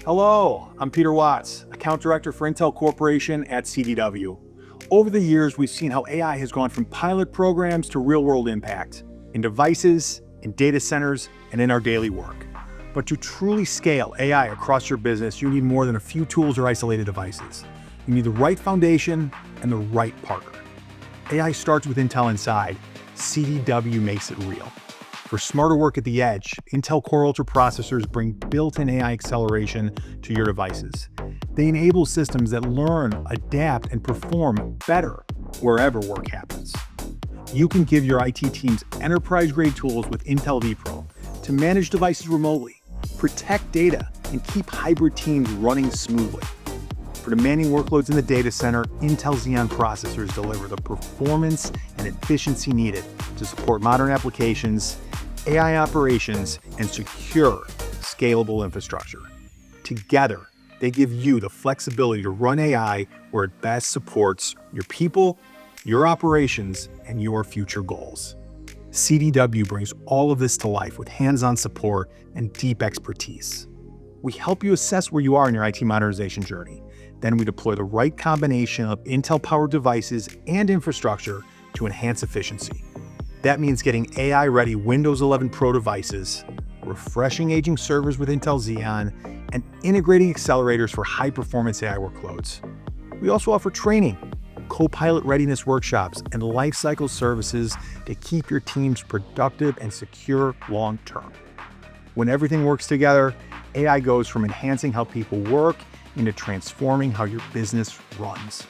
Hello, I'm Peter Watts, Account Director for Intel Corporation at CDW. Over the years, we've seen how AI has gone from pilot programs to real-world impact in devices, in data centers, and in our daily work. But to truly scale AI across your business, you need more than a few tools or isolated devices. You need the right foundation and the right partner. AI starts with Intel Inside. CDW makes it real. For smarter work at the edge, Intel Core Ultra processors bring built-in AI acceleration to your devices. They enable systems that learn, adapt, and perform better wherever work happens. You can give your IT teams enterprise-grade tools with Intel vPro to manage devices remotely, protect data, and keep hybrid teams running smoothly. For demanding workloads in the data center, Intel Xeon processors deliver the performance and efficiency needed to support modern applications, AI operations, and secure, scalable infrastructure. Together, they give you the flexibility to run AI where it best supports your people, your operations, and your future goals. CDW brings all of this to life with hands-on support and deep expertise. We help you assess where you are in your IT modernization journey. Then we deploy the right combination of Intel-powered devices and infrastructure to enhance efficiency. That means getting AI-ready Windows 11 Pro devices, refreshing aging servers with Intel Xeon, and integrating accelerators for high-performance AI workloads. We also offer training, co-pilot readiness workshops, and lifecycle services to keep your teams productive and secure long-term. When everything works together, AI goes from enhancing how people work into transforming how your business runs.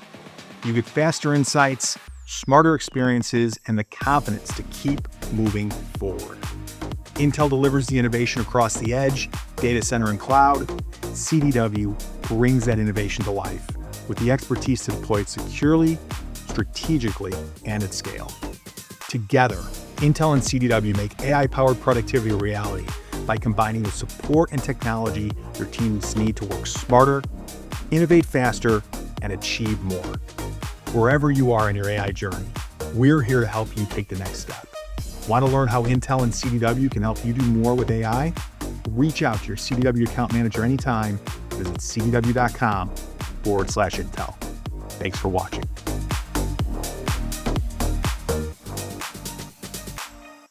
You get faster insights, smarter experiences, and the confidence to keep moving forward. Intel delivers the innovation across the edge, data center, and cloud. CDW brings that innovation to life with the expertise to deploy it securely, strategically, and at scale. Together, Intel and CDW make AI-powered productivity a reality by combining the support and technology your teams need to work smarter, innovate faster, and achieve more. Wherever you are in your AI journey, we're here to help you take the next step. Want to learn how Intel and CDW can help you do more with AI? Reach out to your CDW account manager anytime. Visit cdw.com/Intel. Thanks for watching.